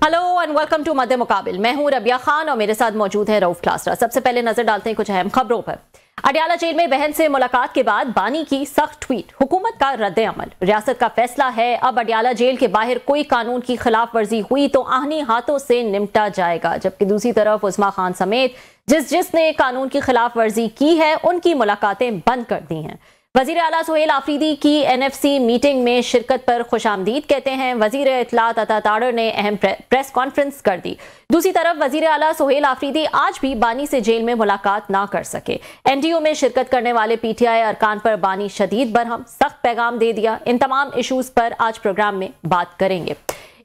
Hello and welcome to मध्य मुकाबिल। मैं हूं रबिया खान और मेरे साथ मौजूद है रऊफ क्लासरा। सबसे पहले नजर डालते हैं कुछ अहम खबरों पर। अडयाला जेल में बहन से मुलाकात के बाद बानी की सख्त ट्वीट, हुकूमत का रद्द अमल। रियासत का फैसला है, अब अडयाला जेल के बाहर कोई कानून की खिलाफ वर्जी हुई तो आहनी हाथों से निपटा जाएगा। जबकि दूसरी तरफ उस्मा खान समेत जिसने कानून की खिलाफ वर्जी की है उनकी मुलाकातें बंद कर दी हैं। वजीर आला सुहेल आफरीदी की NFC मीटिंग में शिरकत पर खुशामदीद कहते हैं। वजीर इत्तलात अता ताड़र ने अहम प्रेस कॉन्फ्रेंस कर दी। दूसरी तरफ वजीर आला सुहेल आफरीदी आज भी बानी से जेल में मुलाकात ना कर सके। NDO में शिरकत करने वाले PTI अरकान पर बानी शदीद बरहम, सख्त पैगाम दे दिया। इन तमाम इशूज पर आज प्रोग्राम में बात करेंगे।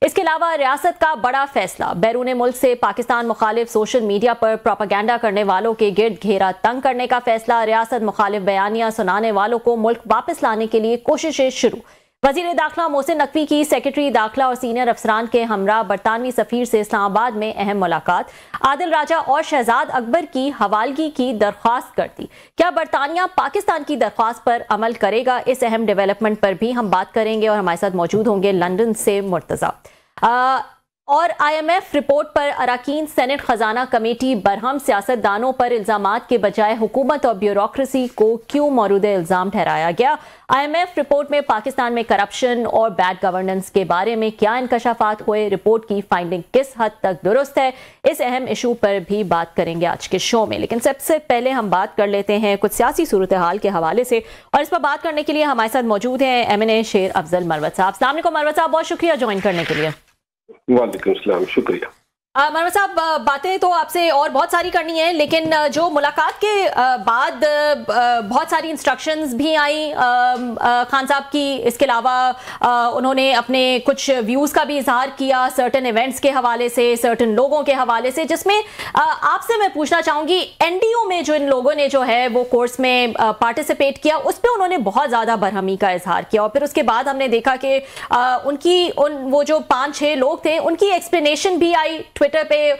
इसके अलावा रियासत का बड़ा फैसला, बैरून मुल्क से पाकिस्तान मुखालिफ सोशल मीडिया पर प्रोपागेंडा करने वालों के गिर्द घेरा तंग करने का फैसला। रियासत मुखालिफ बयानियां सुनाने वालों को मुल्क वापस लाने के लिए कोशिशें शुरू। वजीर दाखिला मोहसिन नकवी की सेक्रेटरी दाखिला और सीनियर अफसरान के हमरा बरतानवी सफीर से इस्लामाबाद में अहम मुलाकात। आदिल राजा और शहजाद अकबर की हवालगी की दरख्वास्त कर दी। क्या बरतानिया पाकिस्तान की दरख्वास्त पर अमल करेगा? इस अहम डेवलपमेंट पर भी हम बात करेंगे और हमारे साथ मौजूद होंगे लंदन से मुर्तजा। और IMF रिपोर्ट पर अराकीन सेनेट खजाना कमेटी बरहम सियासतदानों पर इल्जामात के बजाय हुकूमत और ब्यूरोक्रेसी को क्यों मौरूद इल्जाम ठहराया गया? IMF रिपोर्ट में पाकिस्तान में करप्शन और बैड गवर्नेंस के बारे में क्या इंकशाफात हुए? रिपोर्ट की फाइंडिंग किस हद तक दुरुस्त है? इस अहम इशू पर भी बात करेंगे आज के शो में। लेकिन सबसे पहले हम बात कर लेते हैं कुछ सियासी सूरत हाल के हवाले से, और इस पर बात करने के लिए हमारे साथ मौजूद हैं MNA शेर अफजल मरवत साहब। अस्सलाम वालेकुम मरवत साहब, बहुत शुक्रिया ज्वाइन करने के लिए। वालेकुम सलाम, शुक्रिया। मरवत साहब, बातें तो आपसे और बहुत सारी करनी है, लेकिन जो मुलाकात के बाद बहुत सारी इंस्ट्रक्शंस भी आई खान साहब की। इसके अलावा उन्होंने अपने कुछ व्यूज़ का भी इजहार किया सर्टन इवेंट्स के हवाले से, सर्टन लोगों के हवाले से, जिसमें आपसे मैं पूछना चाहूँगी NDO में जो इन लोगों ने जो है वो कोर्स में पार्टिसिपेट किया, उस पर उन्होंने बहुत ज़्यादा बरहमी का इजहार किया। और फिर उसके बाद हमने देखा कि वो जो 5-6 लोग थे उनकी एक्सप्लेनेशन भी आई ट्विटर पे।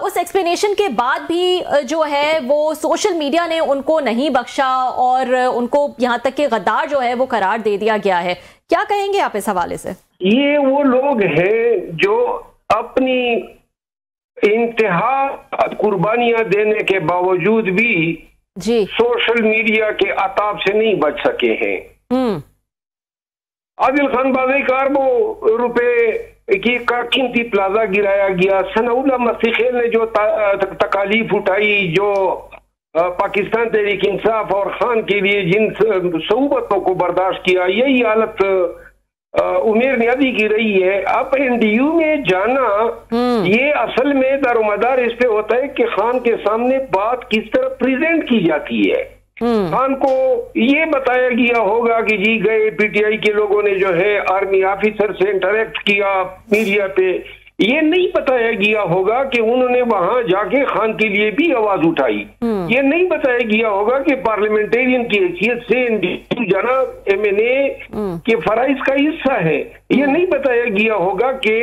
उस एक्सप्लेनेशन के बाद भी जो है वो सोशल मीडिया ने उनको नहीं बख्शा और उनको यहां तक कि गद्दार जो है वो करार दे दिया गया है। क्या कहेंगे आप इस हवाले से? ये वो लोग हैं जो अपनी इंतहा कुर्बानियां देने के बावजूद भी जी सोशल मीडिया के अताब से नहीं बच सके हैं। आदिल खान बाज़ी कारबों रुपए की कीमती प्लाजा गिराया गया। सनाउल्लाह मसीखेल ने जो तकालीफ उठाई, जो पाकिस्तान तहरीक इंसाफ और खान के लिए जिन सऊबतों को बर्दाश्त किया, यही हालत उमेर नियाज़ी की रही है। अब NDU में जाना ये असल में दारोमदार इस पे होता है कि खान के सामने बात किस तरह प्रेजेंट की जाती है। खान को ये बताया गया होगा कि जी गए PTI के लोगों ने जो है आर्मी ऑफिसर से इंटरेक्ट किया मीडिया पे। ये नहीं बताया गया होगा कि उन्होंने वहां जाके खान के लिए भी आवाज उठाई। ये नहीं बताया गया होगा कि पार्लियामेंटेरियन की हैसियत से NDU जाना MNA के फराइज का हिस्सा है। ये नहीं बताया गया होगा कि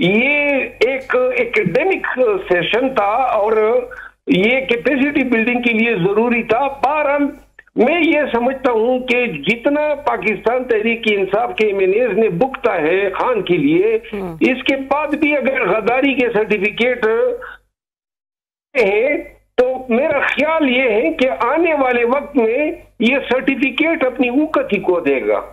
ये एक एकेडमिक सेशन था और ये कैपेसिटी बिल्डिंग के लिए जरूरी था। बहरहाल मैं ये समझता हूं कि जितना पाकिस्तान तहरीक इंसाफ के MNAs ने बुकता है खान के लिए, इसके बाद भी अगर गद्दारी के सर्टिफिकेट हैं तो मेरा ख्याल ये है कि आने वाले वक्त में ये सर्टिफिकेट अपनी औकत ही को देगा।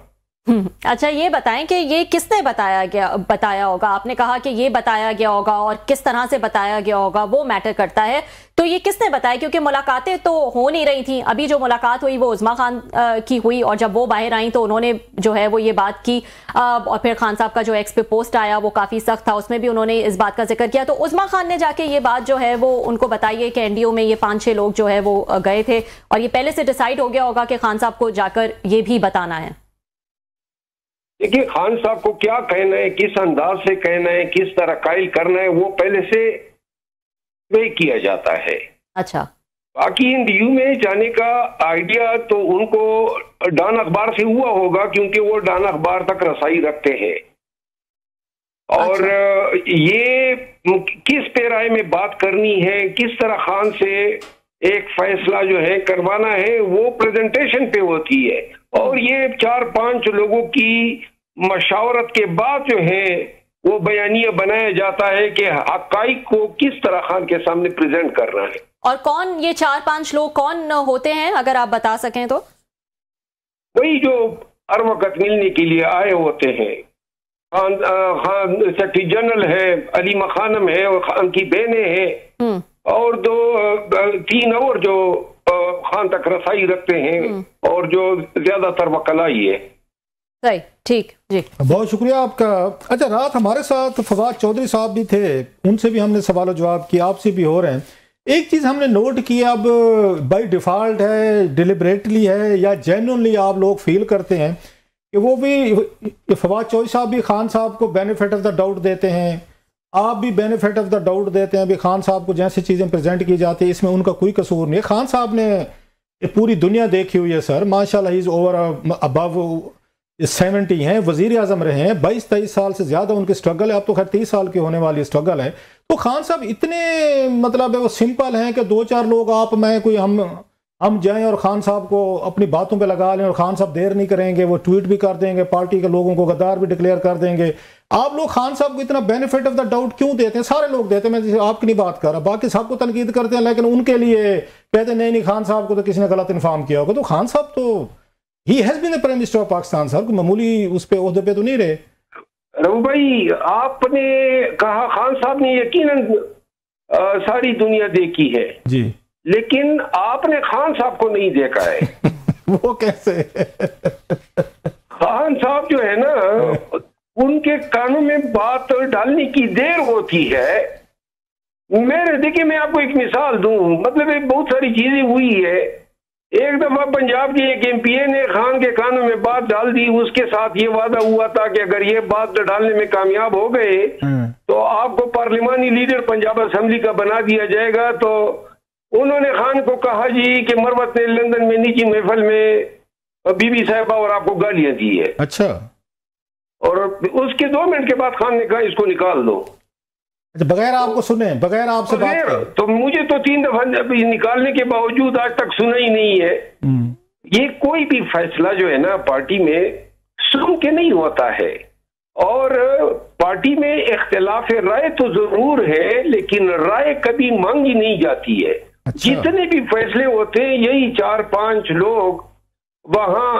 अच्छा, ये बताएं कि ये किसने बताया होगा? आपने कहा कि ये बताया गया होगा और किस तरह से बताया गया होगा वो मैटर करता है। तो ये किसने बताया? क्योंकि मुलाकातें तो हो नहीं रही थी। अभी जो मुलाकात हुई वो उस्मा खान की हुई और जब वो बाहर आई तो उन्होंने जो है वो ये बात की। और फिर खान साहब का जो एक्स पे पोस्ट आया वो काफ़ी सख्त था, उसमें भी उन्होंने इस बात का जिक्र किया। तो उस्मा खान ने जाके ये बात जो है वो उनको बताई है कि NDO में ये 5-6 लोग जो है वो गए थे और ये पहले से डिसाइड हो गया होगा कि खान साहब को जाकर ये भी बताना है। देखिए, खान साहब को क्या कहना है, किस अंदाज से कहना है, किस तरह कायल करना है, वो पहले से तय किया जाता है। अच्छा, बाकी NDU में जाने का आइडिया तो उनको डॉन अखबार से हुआ होगा क्योंकि वो डॉन अखबार तक रसाई रखते हैं। और ये किस पैराए में बात करनी है, किस तरह खान से एक फैसला जो है करवाना है, वो प्रेजेंटेशन पे होती है। और ये 4-5 लोगों की मशावरत के बाद जो है वो बयानिया बनाया जाता है कि हकाइक को किस तरह खान के सामने प्रेजेंट करना है। और कौन ये 4-5 लोग कौन होते हैं, अगर आप बता सकें तो? वही जो हर वक्त मिलने के लिए आए होते हैं। खान सेक्रेटरी जनरल है, अलीमा खानम है और खान की बहनें हैं, और 2-3 और जो खान तक रसाई रखते हैं, और जो ज्यादातर वकलाई है। सही, ठीक जी, बहुत शुक्रिया आपका। अच्छा, रात हमारे साथ फवाद चौधरी साहब भी थे, उनसे भी हमने सवाल जवाब किया, आपसे भी हो रहे हैं। एक चीज़ हमने नोट की, अब बाय डिफ़ॉल्ट है, डिलिबरेटली है, या जेन्युइनली आप लोग फील करते हैं कि वो भी फवाद चौधरी साहब भी खान साहब को बेनिफिट ऑफ द डाउट देते हैं, आप भी बेनिफिट ऑफ द डाउट देते हैं भी खान साहब को जैसे चीज़ें प्रेजेंट की जाती है इसमें उनका कोई कसूर नहीं है। खान साहब ने पूरी दुनिया देखी हुई है सर, माशाल्लाह, इज़ ओवर अबव 70 हैं, वजीर आजम रहे हैं, 22-23 साल से ज़्यादा उनकी स्ट्रगल है, अब तो खैर 30 साल की होने वाली स्ट्रगल है। तो खान साहब इतने मतलब वो सिंपल हैं कि 2-4 लोग आप मैं कोई हम जाएं और खान साहब को अपनी बातों पे लगा लें और खान साहब देर नहीं करेंगे, वो ट्वीट भी कर देंगे, पार्टी के लोगों को गद्दार भी डिक्लेयर कर देंगे। आप लोग खान साहब को इतना बेनिफिट ऑफ द डाउट क्यों देते हैं? सारे लोग देते हैं, मैं आपकी नहीं बात कर रहा, बाकी सबको तनकीद करते हैं, लेकिन उनके लिए कहते हैं नहीं खान साहब को तो किसी ने गलत इन्फॉर्म किया होगा। तो खान साहब तो he has been the prime minister of Pakistan sir, मामूली उस पे ओहदे पे तो नहीं रहे। रघु भाई, आपने कहा खान साहब ने यकीनन सारी दुनिया देखी है जी, लेकिन आपने खान साहब को नहीं देखा है। वो कैसे? खान साहब जो है ना, उनके कानों में बात डालने की देर होती है। देखिए, मैं आपको एक मिसाल दूं, मतलब बहुत सारी चीजें हुई है। एक दफा पंजाब के एक एमपीए ने खान के कानों में बात डाल दी, उसके साथ ये वादा हुआ था कि अगर ये बात डालने में कामयाब हो गए तो आपको पार्लिमानी लीडर पंजाब असेंबली का बना दिया जाएगा। तो उन्होंने खान को कहा जी कि मरवत ने लंदन में निजी महफल में बीबी साहिबा और आपको गालियां दी है। अच्छा। और उसके 2 मिनट के बाद खान ने कहा इसको निकाल दो। बगैर आपको सुने, बगैर आपसे बात करे। तो मुझे तो 3 दफा निकालने के बावजूद आज तक सुना ही नहीं है। ये कोई भी फैसला जो है ना पार्टी में सुन के नहीं होता है, और पार्टी में इख्तिलाफ राय तो जरूर है लेकिन राय कभी मांगी नहीं जाती है। अच्छा। जितने भी फैसले होते हैं यही 4-5 लोग वहां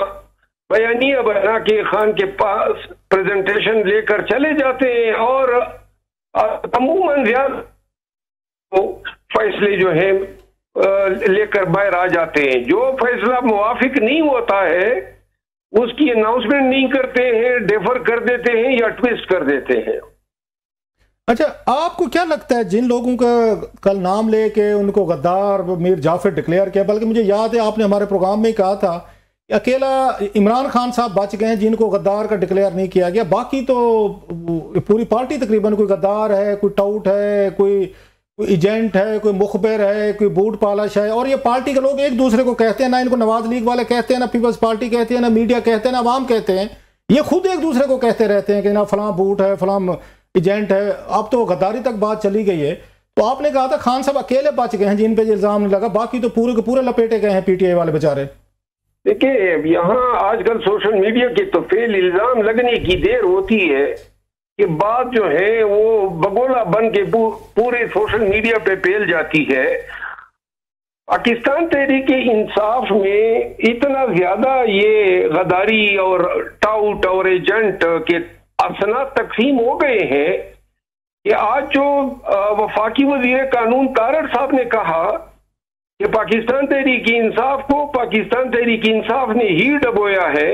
बयानिया बना के खान के पास प्रेजेंटेशन लेकर चले जाते हैं, और अमूमन ज्यादा फैसले जो है लेकर बाहर आ जाते हैं। जो फैसला मुवाफिक नहीं होता है उसकी अनाउंसमेंट नहीं करते हैं, डेफर कर देते हैं या ट्विस्ट कर देते हैं। अच्छा, आपको क्या लगता है जिन लोगों का कल नाम लेके उनको गद्दार मीर जाफर डिक्लेयर किया, बल्कि मुझे याद है आपने हमारे प्रोग्राम में कहा था कि अकेला इमरान खान साहब बच गए हैं जिनको गद्दार का डिक्लेयर नहीं किया गया, बाकी तो पूरी पार्टी तकरीबन कोई गद्दार है, कोई टाउट है, कोई एजेंट है, कोई मुखबिर है, कोई बूट पालश है। और ये पार्टी के लोग एक दूसरे को कहते हैं, ना इनको नवाज लीग वाले कहते हैं, ना पीपल्स पार्टी कहते हैं, ना मीडिया कहते हैं, ना आवाम कहते हैं, ये खुद एक दूसरे को कहते रहते हैं कि ना फलां बूट है, फलां एजेंट है। अब तो गद्दारी तक बात चली गई है। तो आपने कहा था खान साहब अकेले बच गए हैं जिन पे इल्जाम नहीं लगा, बाकी तो पूरे के पूरे लपेटे गए हैं पीटीआई वाले बेचारे। देखिए, यहाँ आजकल सोशल मीडिया के तो फेल इल्जाम लगने की देर होती है कि बात जो है वो बगोला बन के पूरे सोशल मीडिया पे फैल जाती है। पाकिस्तान तहरीक इंसाफ में इतना ज्यादा ये गद्दारी और टाउट और एजेंट के असनाद तकसीम हो गए हैं कि आज जो वफाकी वजीर कानून तारड़ साहब ने कहा कि पाकिस्तान तहरीक इंसाफ को पाकिस्तान तहरीक इंसाफ ने ही डबोया है,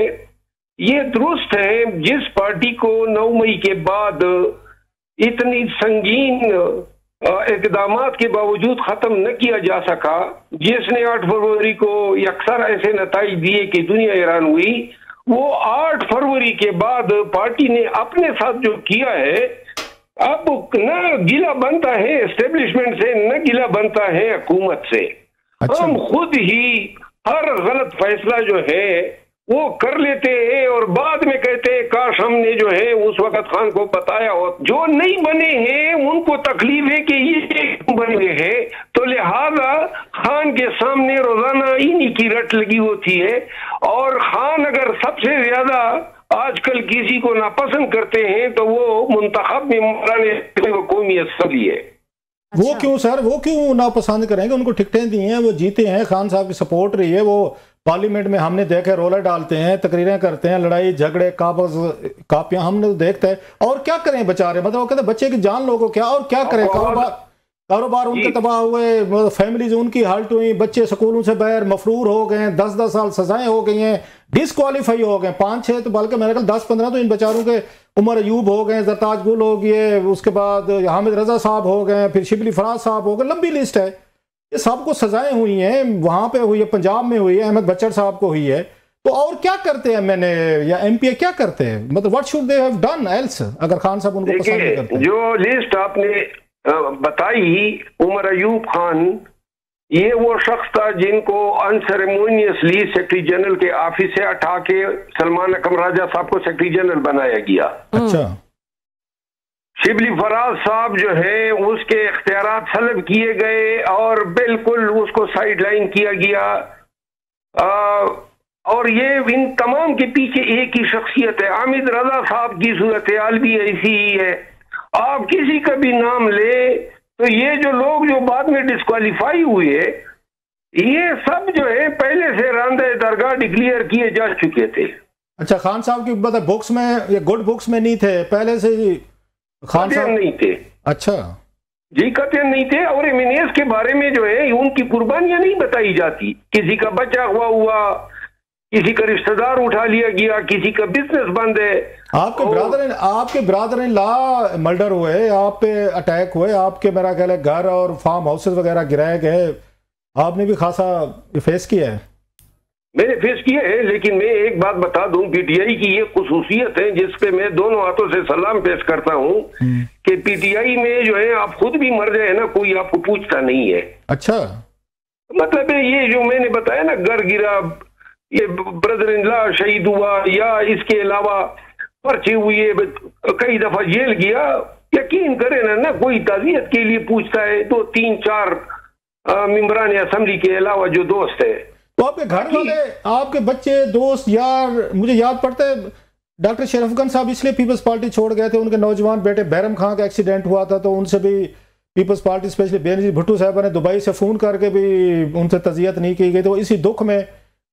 ये दुरुस्त है। जिस पार्टी को 9 मई के बाद इतनी संगीन इकदामात के बावजूद खत्म न किया जा सका, जिसने 8 फरवरी को अक्सर ऐसे नताइज दिए कि दुनिया हैरान हुई, वो 8 फरवरी के बाद पार्टी ने अपने साथ जो किया है, अब न गिला बनता है एस्टेब्लिशमेंट से, न गिला बनता है हुकूमत से। अच्छा। हम खुद ही हर गलत फैसला जो है वो कर लेते हैं और बाद में कहते हैं काश हमने जो है उस वक्त खान को बताया हो। जो नहीं बने हैं उनको तकलीफ है कि ये बने हैं, तो लिहाजा खान के सामने रोजाना इन्हीं की रट लगी होती है। और खान अगर सबसे ज्यादा आजकल किसी को नापसंद करते हैं तो वो मुंतखब में कौमी असम्बली है। वो क्यों सर, वो क्यों नापसंद करेंगे? उनको टिकटें दी हैं, वो जीते हैं, खान साहब की सपोर्ट रही है, वो पार्लियामेंट में हमने देखे रोलर डालते हैं, तकरीरें करते हैं, लड़ाई झगड़े कापियां हमने तो देखते हैं। और क्या करें बेचारे, मतलब वो कहते हैं बच्चे की जान लोगों क्या, और क्या करें? कारोबार उनके तबाह हुए, फैमिलीज उनकी हालत हुई, बच्चे स्कूलों से बाहर मफरूर हो गए, 10-10 साल सजाएं हो गई हैं, डिसक्वालीफाई हो गए, 5-6 तो बल्कि मेरे ख्याल 10-15 तो इन बेचारों के उमर अयूब हो गए, जरताज गुल हो गए, उसके बाद हामिद रजा साहब हो गए, फिर शिबली फराज साहब हो गए, लंबी लिस्ट है। ये सबको सजाएं हुई हैं, वहां पे हुई है, पंजाब में हुई है, अहमद बच्चर साहब को हुई है। तो और क्या करते हैं मैंने या एमपी क्या करते हैं, मतलब what should they have done else अगर खान साहब उनको पसंद नहीं करते? जो लिस्ट आपने बताई, उमर अयूब खान ये वो शख्स था जिनको अनसेरेमोनियसली सेक्रेटरी जनरल के ऑफिस से हटा के सलमान अकम राजा साहब को सेक्रेटरी जनरल बनाया गया। अच्छा। शिबली फराज साहब जो है उसके इख्तियारात सलब किए गए और बिल्कुल उसको साइड लाइन किया गया। और ये इन तमाम के पीछे एक ही शख्सियत है। हामिद रजा साहब की सूरत हाल भी ऐसी ही है। आप किसी का भी नाम ले तो ये जो लोग जो बाद में डिस्क्वालीफाई हुए, ये सब जो है पहले से रांदे दरगाह डिक्लेयर किए जा चुके थे। अच्छा, खान साहब की मतलब बुक्स में, ये गुड बुक्स में नहीं थे पहले से ही? खान साहब नहीं थे। अच्छा जी, कतई नहीं थे। और एमिनेस के बारे में जो है उनकी कुर्बानियां नहीं बताई जाती। किसी का बच्चा हुआ, किसी का रिश्तेदार उठा लिया गया, किसी का बिजनेस बंद है। आपके ब्रदर इन लॉ मर्डर हुए, आप पे अटैक हुए, आपके मेरा ख्याल है घर और फार्म हाउसेस वगैरह गिराए गए, आपने भी खासा फेस किया है। मैंने फेस किया है, लेकिन मैं एक बात बता दूं, पीटीआई की ये खुसूसियत है जिसपे मैं दोनों हाथों से सलाम पेश करता हूं कि पीटीआई में जो है आप खुद भी मर जाए ना, कोई आपको पूछता नहीं है। अच्छा, मतलब ये जो मैंने बताया ना, घर गिरा, ये ब्रदर इन लॉ शहीद हुआ, या इसके अलावा पर्चे हुए, कई दफा जेल गया, यकीन करें ना कोई ताजियत के लिए पूछता है। 2-3-4 मेंबरान असेंबली के अलावा जो दोस्त है। तो आपके घर वाले, आपके बच्चे, दोस्त, यार, मुझे याद पड़ता है डॉक्टर शरफगंज साहब इसलिए पीपल्स पार्टी छोड़ गए थे, उनके नौजवान बेटे बैरम खान का एक्सीडेंट हुआ था, तो उनसे भी people's party specially Benazir Bhutto साहब ने दुबई से फ़ोन करके भी उनसे तज़ियत नहीं की गई। तो इसी दुख में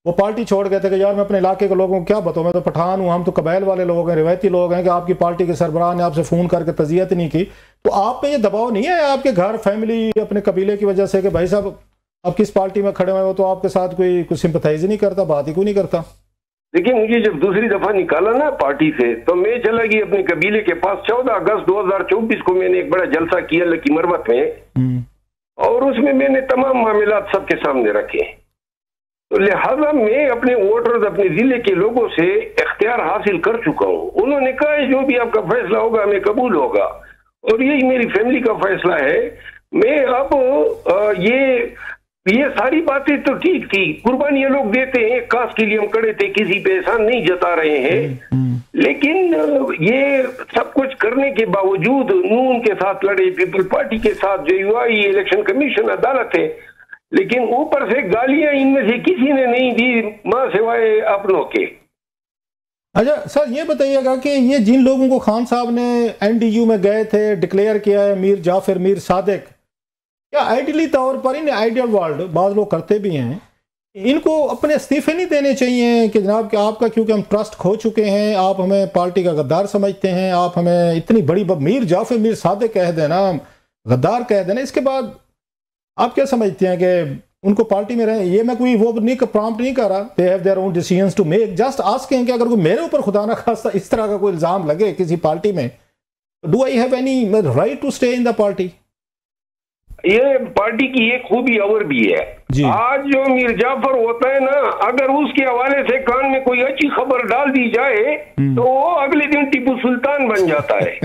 वो पार्टी छोड़ गए थे कि यार मैं अपने इलाके के लोगों को क्या बताऊँ, मैं तो पठान हूँ, हम तो कबाइल वाले लोग हैं, रिवायती लोग हैं, कि आपकी पार्टी के सरबराह ने आपसे फ़ोन करके तज़ियत नहीं की। तो आप पे ये दबाव नहीं है आपके घर, फैमिली, अपने कबीले की वजह से कि भाई साहब अब किस पार्टी में खड़े हुए हो, तो आपके साथ कोई कुछ सिंपथाइज ही नहीं करता, बात ही कोई नहीं करता? देखिए, मुझे जब दूसरी दफा निकाला ना पार्टी से, तो मैं चला गई अपने कबीले के पास। 14 अगस्त 2024 को मैंने एक बड़ा जलसा किया लकी मरवत में, और उसमें मैंने तमाम मामलात सबके सामने रखे। तो लिहाजा मैं अपने वोटर्स, अपने जिले के लोगों से इख्तियार हासिल कर चुका हूँ। उन्होंने कहा जो भी आपका फैसला होगा हमें कबूल होगा, और यही मेरी फैमिली का फैसला है। मैं अब ये सारी बातें तो ठीक थी, कुर्बानियां लोग देते हैं, कास के लिए हम खड़े थे, किसी पे एहसान नहीं जता रहे हैं, लेकिन ये सब कुछ करने के बावजूद नून के साथ लड़े, पीपल पार्टी के साथ, JUI, इलेक्शन कमीशन, अदालत है, लेकिन ऊपर से गालियां इनमें से किसी ने नहीं दी मां सिवाय अपनों के। अच्छा सर, ये बताइएगा कि ये जिन लोगों को खान साहब ने NDU में गए थे, डिक्लेयर किया है, मीर जाफर, मीर सादिक, क्या आइडियली तौर पर, इन आइडियल वर्ल्ड बाज़ लोग करते भी हैं, इनको अपने इस्तीफे नहीं देने चाहिए कि जनाब कि आपका, क्योंकि हम ट्रस्ट खो चुके हैं, आप हमें पार्टी का गद्दार समझते हैं, आप हमें इतनी बड़ी मीर जाफर, मीर सादिक कह देना, गद्दार कह देना, इसके बाद आप क्या समझते हैं कि उनको पार्टी में रहे? ये मैं कोई वो नहीं प्रॉम्प्ट नहीं कर रहा, they have their own decisions to make, just asking कि अगर कोई मेरे ऊपर खुदा ना खास्ता इस तरह का कोई इल्ज़ाम लगे किसी पार्टी में, do I have any right to stay in the party? ये पार्टी की एक खूबी और भी है। आज जो मीर जाफर होता है ना, अगर उसके हवाले से कान में कोई अच्छी खबर डाल दी जाए तो वो अगले दिन टीपू सुल्तान बन जाता है।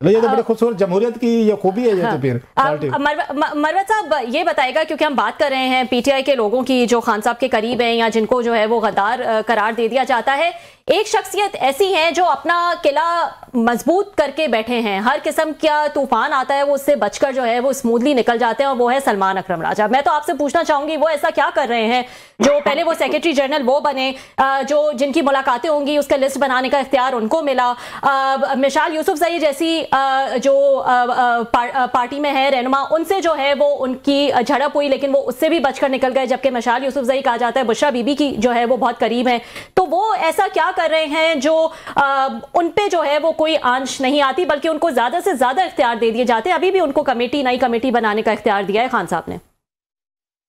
ये तो बड़े खूबसूरत जमहूरियत की ये खूबी है। ये तो फिर मरवत साहब ये बताएगा, क्योंकि हम बात कर रहे हैं PTI के लोगों की जो खान साहब के करीब हैं या जिनको जो है वो गद्दार करार दे दिया जाता है, एक शख्सियत ऐसी है जो अपना किला मजबूत करके बैठे हैं, हर किस्म का तूफान आता है वो उससे बचकर जो है वो स्मूथली निकल जाते हैं, और वो है सलमान अकरम राजा। मैं तो आपसे पूछना चाहूंगी वो ऐसा क्या कर रहे हैं जो पहले वो सेक्रेटरी जनरल वो बने, जो जिनकी मुलाकातें होंगी उसका लिस्ट बनाने का इख्तियार उनको मिला, मिसाल यूसुफजई जैसी जो पार्टी में है रहनुमा, उनसे जो है वो उनकी झड़प हुई लेकिन वो उससे भी बचकर निकल गए, जबकि मिसाल यूसुफजई कहा जाता है बुशरा बीबी की जो है वो बहुत करीब है। तो वो ऐसा क्या कर रहे हैं जो उन पे जो है वो कोई आंच नहीं आती बल्कि उनको ज्यादा से ज्यादा इख्तियार दे दिए जाते हैं। अभी भी उनको नई कमेटी बनाने का इख्तियार दिया है खान साहब ने।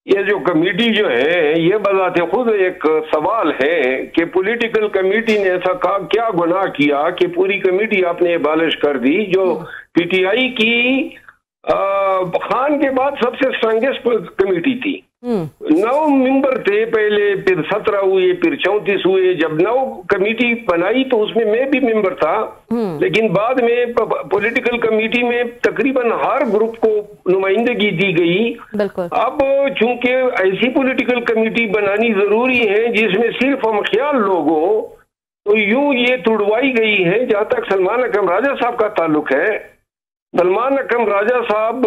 ये जो कमेटी जो है ये बजाते खुद एक सवाल है कि पॉलिटिकल कमेटी ने ऐसा क्या गुनाह किया कि पूरी कमेटी आपने एबालिश कर दी। जो पीटीआई की खान के बाद सबसे स्ट्रांगेस्ट कमेटी थी, 9 मेंबर थे पहले, फिर 17 हुए, फिर 34 हुए। जब 9 कमेटी बनाई तो उसमें मैं भी मेंबर था, लेकिन बाद में पॉलिटिकल कमेटी में तकरीबन हर ग्रुप को नुमाइंदगी दी गई। अब चूंकि ऐसी पॉलिटिकल कमेटी बनानी जरूरी है जिसमें सिर्फ हम ख्याल लोग हो, तो यूं ये तुड़वाई गई है। जहां तक सलमान अकरम राजा साहब का ताल्लुक है, सलमान अकरम राजा साहब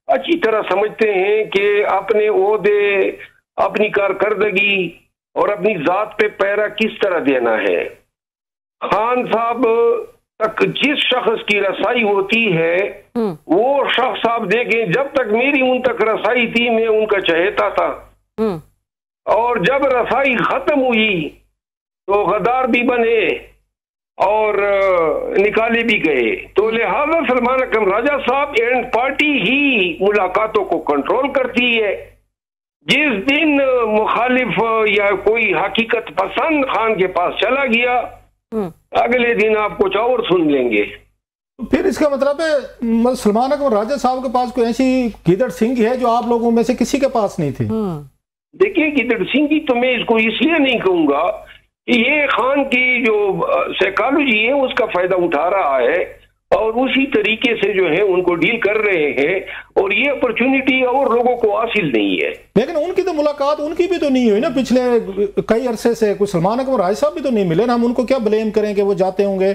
अच्छी तरह समझते हैं कि अपने ओहदे, अपनी कारकर्दगी और अपनी जात पे पैरा किस तरह देना है। खान साहब तक जिस शख्स की रसाई होती है वो शख्स आप देखें, जब तक मेरी उन तक रसाई थी मैं उनका चहेता था, और जब रसाई खत्म हुई तो गद्दार भी बने और निकाले भी गए। तो लिहाजा सलमान अकरम राजा साहब एंड पार्टी ही मुलाकातों को कंट्रोल करती है। जिस दिन मुखालिफ या कोई हकीकत पसंद खान के पास चला गया, अगले दिन आप कुछ और सुन लेंगे। फिर इसका मतलब है सलमान अकरम राजा साहब के पास कोई ऐसी गिदड़ सिंह है जो आप लोगों में से किसी के पास नहीं थी। देखिए, गिदड़ सिंह की तो मैं इसको इसलिए नहीं कहूंगा कि ये खान की जो साइकोलॉजी है उसका फायदा उठा रहा है और उसी तरीके से जो है उनको डील कर रहे हैं, और ये अपॉर्चुनिटी और लोगों को हासिल नहीं है। लेकिन उनकी तो मुलाकात उनकी भी तो नहीं हुई ना पिछले कई अरसे से। कुछ सलमान अकरम राजा साहब भी तो नहीं मिले ना, हम उनको क्या ब्लेम करें कि वो जाते होंगे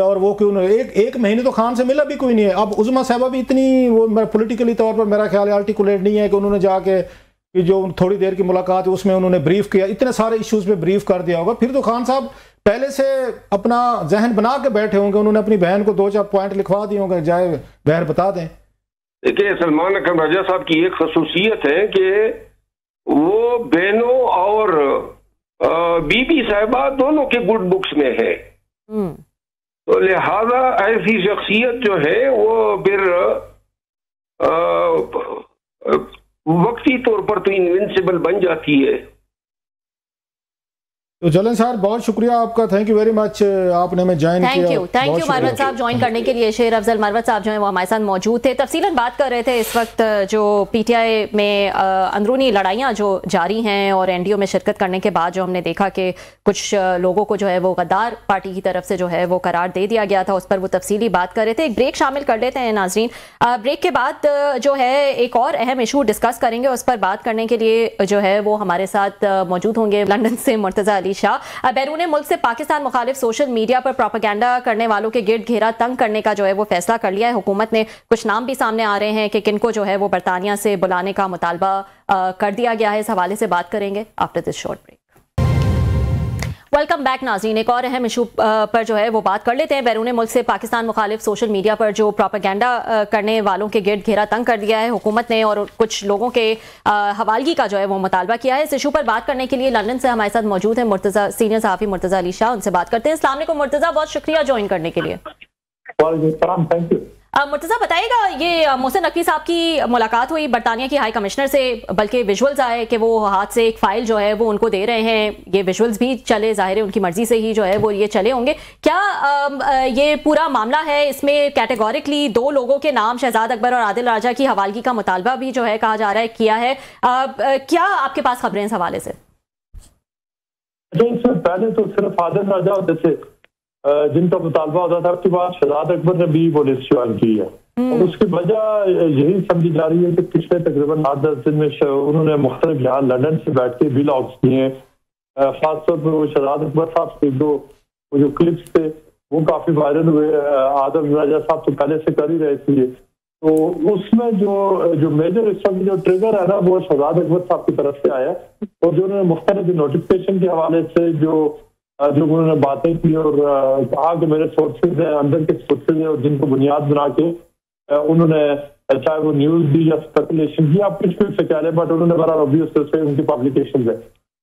और वो क्यों एक महीने तो खान से मिला भी कोई नहीं है। अब उज़मा साहबा भी इतनी वो पॉलिटिकली तौर पर मेरा ख्याल आर्टिकुलेट नहीं है कि उन्होंने जाके जो थोड़ी देर की मुलाकात है उसमें उन्होंने ब्रीफ किया, इतने सारे इश्यूज पे ब्रीफ कर दिया होगा। फिर तो खान साहब पहले से अपना जहन बना के बैठे होंगे, उन्होंने अपनी बहन को 2-4 पॉइंट लिखवा दिए होंगे, जाए बहन बता दें। देखिए, सलमान अकरम राजा साहब की एक खसूसियत है कि वो बहनों और बीबी साहिबा दोनों के गुड बुक्स में है, तो लिहाजा ऐसी शख्सियत जो है वो फिर वक्ती तौर पर तो इनविंसिबल बन जाती है। तो जलन साहब बहुत शुक्रिया आपका, थैंक यू वेरी मच, आपने हमें ज्वाइन किया। थैंक यू मरवत साहब ज्वाइन करने के लिए। शेर अफजल मरवत साहब जो है वो हमारे साथ मौजूद थे, तफसीलन बात कर रहे थे इस वक्त जो पीटीआई में अंदरूनी लड़ाइयाँ जो जारी हैं और एनडीओ में शिरकत करने के बाद जो हमने देखा कि कुछ लोगों को जो है वो गद्दार पार्टी की तरफ से जो है वो करार दे दिया गया था, उस पर वो तफसीली बात कर रहे थे। एक ब्रेक शामिल कर लेते हैं नाजरीन, ब्रेक के बाद जो है एक और अहम इशू डिस्कस करेंगे, उस पर बात करने के लिए जो है वो हमारे साथ मौजूद होंगे लंदन से मुर्तजा अली शाह। बैरून मुल्क से पाकिस्तान मुखालिफ सोशल मीडिया पर प्रोपेगेंडा करने वालों के गिर्द घेरा तंग करने का जो है वो फैसला कर लिया है हुकूमत ने। कुछ नाम भी सामने आ रहे हैं कि किनको जो है वो बरतानिया से बुलाने का मुतालबा कर दिया गया है। इस हवाले से बात करेंगे after this short break. Welcome back नाज़रीन, एक और अहम इशू पर जो है वो बात कर लेते हैं। बैरून मुल्क से पाकिस्तान मुखालिफ सोशल मीडिया पर जो प्रोपेगेंडा करने वालों के गिर्द घेरा तंग कर दिया है हुकूमत ने और कुछ लोगों के हवालगी का जो है वो मुतालबा किया है। इस इशू पर बात करने के लिए लंदन से हमारे साथ मौजूद है मुर्तजा सीनियर सहाफ़ी मुर्तजा अली शाह, उनसे बात करते हैं। अस्सलाम वालेकुम मुर्तजा, बहुत शुक्रिया ज्वाइन करने के लिए। Thank you. मुर्तजा बताइएगा, ये मोहसिन नकवी साहब की मुलाकात हुई बरतानिया की हाई कमिश्नर से, बल्कि विजुअल्स आए कि वो हाथ से एक फाइल जो है वो उनको दे रहे हैं, ये विजुअल्स भी चले, जाहिर है उनकी मर्जी से ही जो है वो ये चले होंगे। क्या ये पूरा मामला है, इसमें कैटेगोरिकली 2 लोगों के नाम शहजाद अकबर और आदिल राजा की हवालगी का मुतालबा भी जो है कहा जा रहा है किया है, क्या आपके पास खबरें इस हवाले से? पहले तो सिर्फ आदिल राजा और जैसे जिनका मुतालबा होता था, उसके बाद शहजाद अकबर ने भी पुलिस ज्वाइन की है, और उसकी वजह यही समझी जा रही है कि पिछले तकरीबन 8-10 दिन में उन्होंने मुख्तलिफ यहाँ लंदन से बैठ के व्लॉग्स किए, खासतौर पर वो शहजाद अकबर साहब के वो जो क्लिप्स थे वो काफी वायरल हुए। आदम राजा साहब तो पहले से कर ही रहे थे, तो उसमें जो मेजर इस वक्त जो ट्रिगर है ना वो शहजाद अकबर साहब की तरफ से आया। और जो उन्होंने मुख्तलिफ नोटिफिकेशन के हवाले से जो उन्होंने बातें की और कहा कि मेरे सोर्सेज हैं, अंदर के सोर्सेज हैं, और जिनको बुनियाद बना के उन्होंने चाहे वो न्यूज दी या स्पेकुलेशन की, आप कुछ से कह रहे हैं, बट उन्होंने बड़ा ऑब्वियस से उनकी पब्लिकेशन है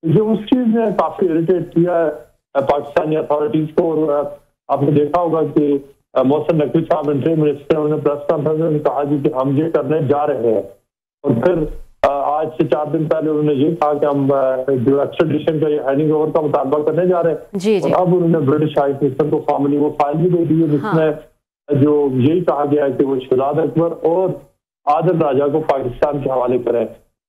जो उस चीज ने काफी इरिटेट किया है पाकिस्तानी अथॉरिटीज को। और आपने देखा होगा कि मोहसिन नकवी साहब इंटरिम मिनिस्टर, उन्होंने प्रेस कॉन्फ्रेंस में कहा कि हम ये करने जा रहे हैं। और फिर आज से 4 दिन पहले उन्होंने ये कहा कि हम जो एक्स्ट्राडिशन का हैंडिंग ओवर का मुतालबा करने जा रहे हैं। जी, जी। और अब उन्होंने ब्रिटिश हाई कमीशन को फॉर्मली वो फाइल भी दे दी है, जिसमें जो यही कहा गया है कि वो शहजाद अकबर और आदिल राजा को पाकिस्तान के हवाले करें।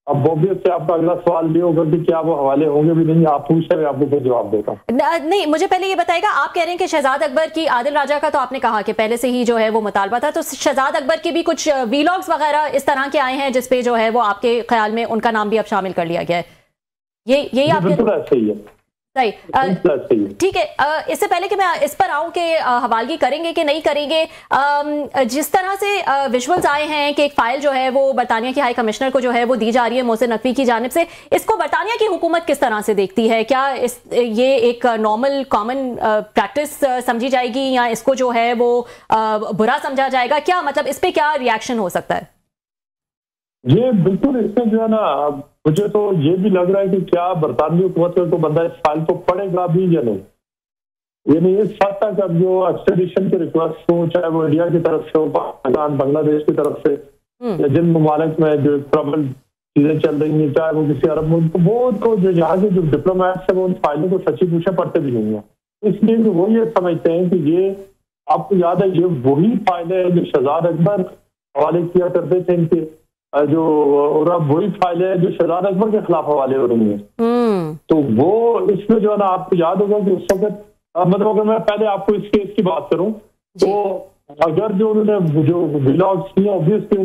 अब ऑब्वियस से आपका अगला सवाल ये होगा कि क्या वो हवाले होंगे भी नहीं, आप पूछ रहे हैं, आपको फिर जवाब देगा। नहीं, मुझे पहले ये बताइएगा, आप कह रहे हैं कि शहजाद अकबर की, आदिल राजा का तो आपने कहा कि पहले से ही जो है वो मुतालबा था, तो शहजाद अकबर के भी कुछ वीलॉग्स वगैरह इस तरह के आए हैं जिसपे जो है वो आपके ख्याल में उनका नाम भी अब शामिल कर लिया गया है? यही आपके बिल्कुल ऐसे ही है। सही, ठीक है। इससे पहले कि मैं इस पर आऊं कि हवालगी करेंगे कि नहीं करेंगे, जिस तरह से विजुअल्स आए हैं कि एक फाइल जो है वो बरतानिया के हाई कमिश्नर को जो है वो दी जा रही है मोहसिन नकवी की जानिब से, इसको बरतानिया की हुकूमत किस तरह से देखती है? क्या ये एक नॉर्मल कॉमन प्रैक्टिस समझी जाएगी या इसको जो है वो बुरा समझा जाएगा? क्या मतलब इस पे क्या रिएक्शन हो सकता है? ये बिल्कुल, इसमें जो है ना मुझे तो ये भी लग रहा है कि क्या बरतानवी हुकूमत का तो बंदा इस फाइल को पढ़ेगा भी या नहीं। ये नहीं, इस हद तक अब जो एक्सट्रेडिशन की रिक्वेस्ट हो, चाहे वो इंडिया की तरफ से हो, पाकिस्तान बांग्लादेश की तरफ से, या जिन ममालिक में जो प्रबल चीजें चल रही हैं, चाहे वो किसी अरब मुल्क, वो तो जो यहाँ के जो डिप्लोमेट्स है वो उन फाइलों को सच्ची पूछे पढ़ते भी नहीं है। इसलिए वो ये समझते हैं कि ये, आपको याद है, ये वही फाइलें हैं जो शहजाद अकबर हवाले किया करते थे इनके, जो, और अब वही फाइलें हैं जो शहजाद अकबर के खिलाफ हवाले हो रही हैं। तो वो इसमें जो है ना, आपको याद होगा कि उस वक्त, मतलब अगर मैं पहले आपको इस केस की बात करूं तो अगर जो उन्होंने जो व्लॉग्स किए, ऑब्वियसली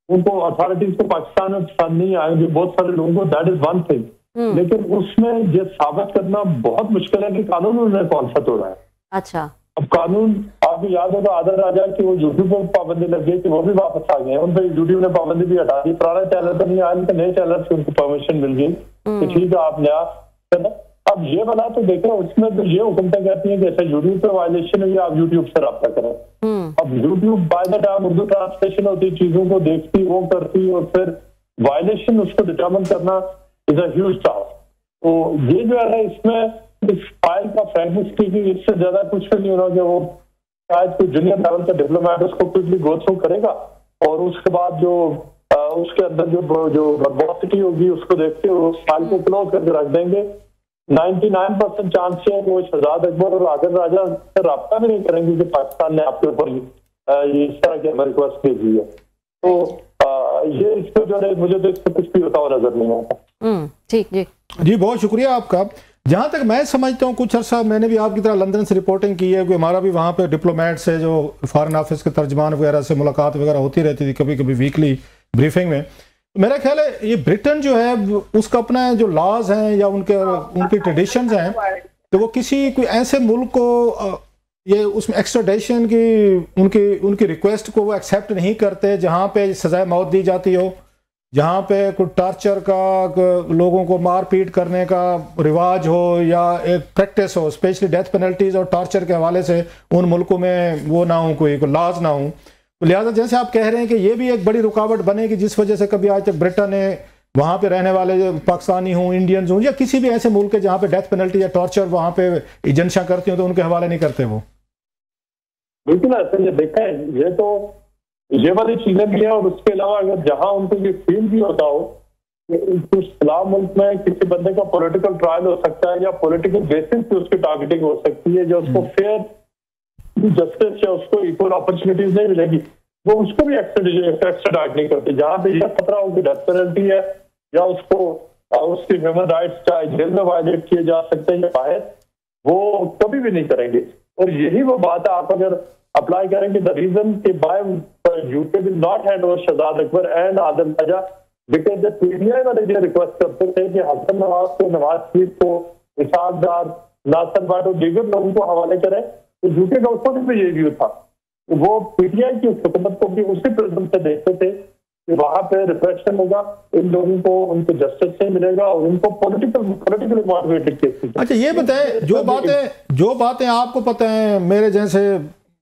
उनको अथॉरिटीज को पाकिस्तान में पसंद नहीं आए, जो बहुत सारे लोगों को, दैट इज वन थिंग। लेकिन उसमें ये साबित करना बहुत मुश्किल है कि कानून उन्हें कौन सा तोड़ा है। अच्छा, अब कानून, आपको याद होगा आदिल राजा की वो यूट्यूब पर पाबंदी लग गई कि वो भी वापस आ गए, उन पर यूट्यूब ने पाबंदी भी हटा दी। पुराने चैनल पर नहीं आए, नए चैनल से उनको परमिशन मिल गई कि ठीक है आप नया। अब ये बना तो देखो, उसमें तो ये हुकूमतें कहती हैं कि ऐसा यूट्यूब पर वायलेशन हुई, आप यूट्यूब से रब्ता करें। अब YouTube by the time Urdu translation होती, चीजों को देखती, वो करती, और फिर वायलेशन उसको डिटर्मिन करना इज अ ह्यूज टास्क। तो ये जो है इसमें इस फाइल का फ्रेंकली इससे ज्यादा कुछ भी नहीं होना कि वो शायद कोई जूनियर लेवल का डिप्लोमेट उसको क्विकली गो थ्रू करेगा, और उसके बाद जो उसके अंदर जो वर्बोसिटी होगी उसको देखते हुए उस फाइल को क्लोज करके रख देंगे। 99% चांस है कि वो शहजाद अकबर और आदिल राजा से रब्ता भी नहीं करेंगे कि पाकिस्तान ने आपके ऊपर ये इस तरह की हमें रिक्वेस्ट भेजी है। तो ये इस पर जो है मुझे तो इस पर कुछ भी होता हुआ नजर नहीं आता। ठीक जी, बहुत शुक्रिया आपका। जहाँ तक मैं समझता हूँ, कुछ अर्सा मैंने भी आपकी तरह लंदन से रिपोर्टिंग की है कि हमारा भी वहाँ पे डिप्लोमेट से, जो फॉरेन ऑफिस के तर्जमान वगैरह से मुलाकात वगैरह होती रहती थी, कभी कभी वीकली ब्रीफिंग में। मेरा ख्याल है ये ब्रिटेन जो है उसका अपना जो लॉज हैं या उनकी ट्रेडिशंस हैं, तो वो किसी कोई ऐसे मुल्क को ये उसमें एक्स्ट्राडिशन की उनकी रिक्वेस्ट को वो एक्सेप्ट नहीं करते जहाँ पे सज़ाए मौत दी जाती हो, जहाँ पे कोई टॉर्चर का, लोगों को मार पीट करने का रिवाज हो या एक प्रैक्टिस हो, स्पेशली डेथ पेनल्टीज और टॉर्चर के हवाले से उन मुल्कों में वो ना हो, कोई लॉज ना हो। तो लिहाजा जैसे आप कह रहे हैं कि ये भी एक बड़ी रुकावट बनेगी, जिस वजह से कभी आज तक ब्रिटेन ने वहाँ पे रहने वाले पाकिस्तानी हों, इंडियंस हों, या किसी भी ऐसे मुल्क है जहाँ पे डेथ पेनल्टी या टॉर्चर वहाँ पे एजेंसियाँ करती हों, तो उनके हवाले नहीं करते वो। बिल्कुल ऐसे ये देखा है, ये तो ये वाली चीजें भी है। और उसके अलावा अगर जहां उनको ये फील भी होता हो कुछ इस्लाम मुल्क में किसी बंदे का पॉलिटिकल ट्रायल हो सकता है या पॉलिटिकल बेसिस पे उसकी टारगेटिंग हो सकती है, जो उसको फेयर जस्टिस या उसको इक्वल अपॉर्चुनिटीज नहीं मिलेगी, वो उसको भी एक्स्ट्राडाइट नहीं करती। जहाँ पे यह खतरा हो कि डेथ पेनल्टी है या उसको उसकी ह्यूमन राइट्स चाहे जेल में वायलेट किए जा सकते हैं या बाहर, वो कभी भी नहीं करेंगे। और यही वो बात है, आप अगर अप्लाई करेंगे द रीजन कि by UK will not hand over Shahzad Akbar and Adil Raja because the PTI वाले ये रिक्वेस्ट करते थे कि हसन नवाज को, नवाज शरीफ को इसहाक डार, नासिर भाटो, दीगर लोगों को हवाले करें, तो यूके गवर्नमेंट में ये व्यू था। वो पीटीआई की हुकूमत को भी उसी प्रिज्म से देखते थे कि वहां पे रिप्रेशन होगा, इन लोगों को उनको जस्टिस नहीं मिलेगा और उनको पॉलिटिकली मोटिवेटेड केस। अच्छा ये बताएं, जो बातें आपको पता है, मेरे जैसे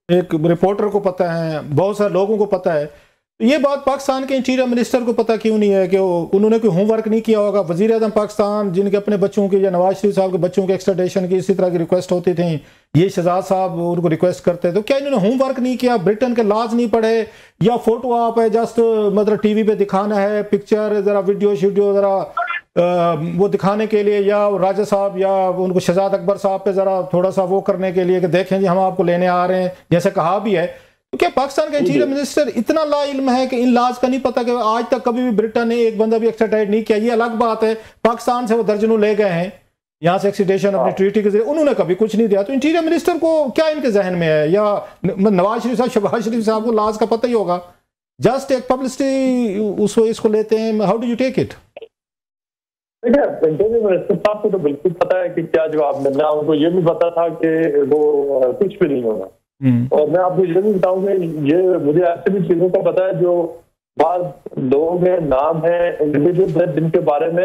एक रिपोर्टर को पता है, बहुत सारे लोगों को पता है, ये बात पाकिस्तान के इंटीरियर मिनिस्टर को पता क्यों नहीं है कि उन्होंने कोई होमवर्क नहीं किया होगा? वजीर आज़म पाकिस्तान जिनके अपने बच्चों की या नवाज शरीफ साहब के बच्चों के एक्सट्राडिशन की इसी तरह की रिक्वेस्ट होती थी, ये शहजाद साहब उनको रिक्वेस्ट करते, तो क्या इन्होंने होमवर्क नहीं किया? ब्रिटेन के लॉज नहीं पढ़े? या फोटो आप है जस्ट मतलब टीवी पे दिखाना है, पिक्चर जरा वीडियो जरा वो दिखाने के लिए, या राजा साहब या उनको शहजाद अकबर साहब पे जरा थोड़ा सा वो करने के लिए कि देखें जी हम आपको लेने आ रहे हैं, जैसे कहा भी है? तो क्या पाकिस्तान का इंटीरियर मिनिस्टर इतना ला इल्म है कि इन लॉज का नहीं पता कि आज तक कभी भी ब्रिटेन ने एक बंदा भी एक्सट्राडाइट नहीं किया? ये अलग बात है, पाकिस्तान से वो दर्जनों ले गए हैं यहाँ से एक्सट्राडिशन अपनी ट्रीटी के जरिए, उन्होंने कभी कुछ नहीं दिया। तो इंटीरियर मिनिस्टर को क्या इनके जहन में है? या नवाज शरीफ साहब, शहबाज शरीफ साहब को लॉज का पता ही होगा, जस्ट एक पब्लिसिटी इसको लेते हैं? How do you take it? Interior minister साहब को तो बिल्कुल पता है कि क्या जवाब मिलना, उनको ये भी पता था कि वो कुछ भी नहीं होगा। और मैं आपको ये भी बताऊंगा, ये मुझे ऐसे भी चीजों का पता है जो बाद लोग हैं, नाम है, इंडिविजुअल है, जिनके बारे में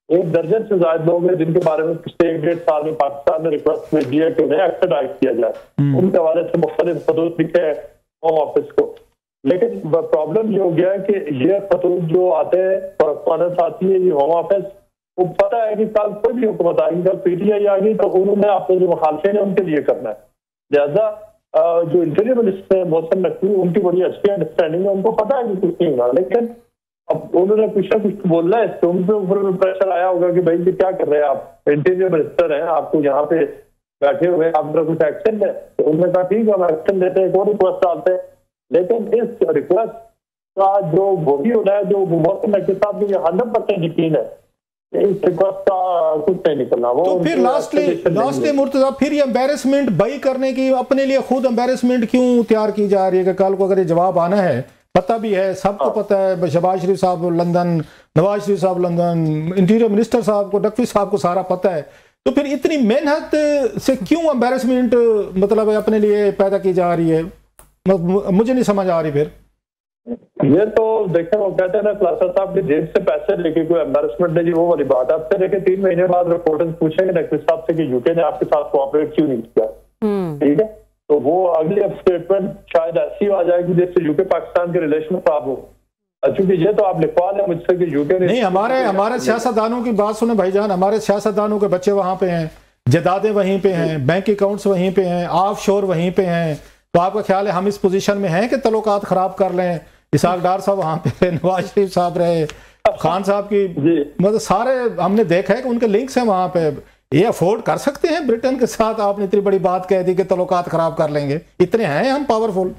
1 दर्जन से ज्यादा लोग हैं जिनके बारे में पिछले 1-1.5 साल में पाकिस्तान ने रिक्वेस्ट भेजी है कि उन्हें एक्सट्राडाइट किया जाए। उनके हवाले से मुख्तलिफ खतूत लिखे हैं होम ऑफिस को। लेकिन प्रॉब्लम ये हो गया है कि ये खतूत जो आते हैं, कॉरेस्पॉन्डेंस आती है, ये होम ऑफिस को पता है कि कल कोई भी हुकूमत आएगी, कल पीटीआई आ गई तो उन्होंने अपने जो मुखालफे हैं उनके लिए करना है। लिहाजा जो इंटीरियर मिनिस्टर है मोहसिन नकवी, उनकी बड़ी अच्छी अंडरस्टैंडिंग है, उनको पता है कि कुछ नहीं होगा। लेकिन अब उन्होंने कुछ ना कुछ बोलना है, तो उनके ऊपर प्रेशर आया होगा कि भाई ये क्या कर रहे हैं आप, इंटीरियर मिनिस्टर हैं, आपको यहाँ पे बैठे हुए हैं, आप कुछ एक्शन है। तो उन्होंने कहा ठीक है हम एक्शन देते हैं, कोई रिक्वेस्ट डालते हैं। लेकिन इस रिक्वेस्ट का जो वही होना है, जो मोहसिन नकवी साहब को 100% यकीन है इस रिक्वेस्ट का कुछ नहीं निकलना। वो तो फिर लास्टली मुर्तजा, फिर ये एम्बेरसमेंट बई करने की, अपने लिए खुद एम्बेरसमेंट क्यों तैयार की जा रही है कि कल को अगर ये जवाब आना है, पता भी है, सबको पता है, शहबाज शरीफ साहब लंदन, नवाज शरीफ साहब लंदन, इंटीरियर मिनिस्टर साहब को, नकवी साहब को सारा पता है, तो फिर इतनी मेहनत से क्यों एम्बेरसमेंट मतलब अपने लिए पैदा की जा रही है? मुझे नहीं समझ आ रही। फिर ये तो देखें, वो कहते हैं ना क्लासर साहब की जेब से पैसे लेके कोई एम्बेरसमेंट नहीं, वो वाली बात है। अब से लेके 3 महीने बाद रिपोर्टर्स पूछेंगे नकवी साहब से कि यूके ने आपके साथ कोऑपरेट क्यों नहीं किया, ठीक है? तो वो अगली स्टेटमेंट शायद ऐसी आ जाएगी जिससे यूके पाकिस्तान के रिलेशन खराब हो। चूंकि ये तो आप लिखवा लें मुझसे कि यूके ने नहीं, हमारे सियासतदानों की बात सुने भाईजान, हमारे सियासतदानों के बच्चे वहां पे हैं, जदादे वहीं पे हैं, बैंक अकाउंट्स वहीं पे हैं, ऑफ शोर वहीं पे हैं, तो आपका ख्याल है हम इस पोजीशन में हैं कि तल्लुकात खराब कर लें? इसहाक डार साहब वहां पे, नवाज शरीफ साहब रहे, खान साहब की, मतलब सारे हमने देखा है कि उनके लिंक्स हैं वहां पे। ये अफोर्ड कर सकते हैं ब्रिटेन के साथ? आपने इतनी बड़ी बात कह दी कि तल्लुकात खराब कर लेंगे, इतने हैं हम पावरफुल?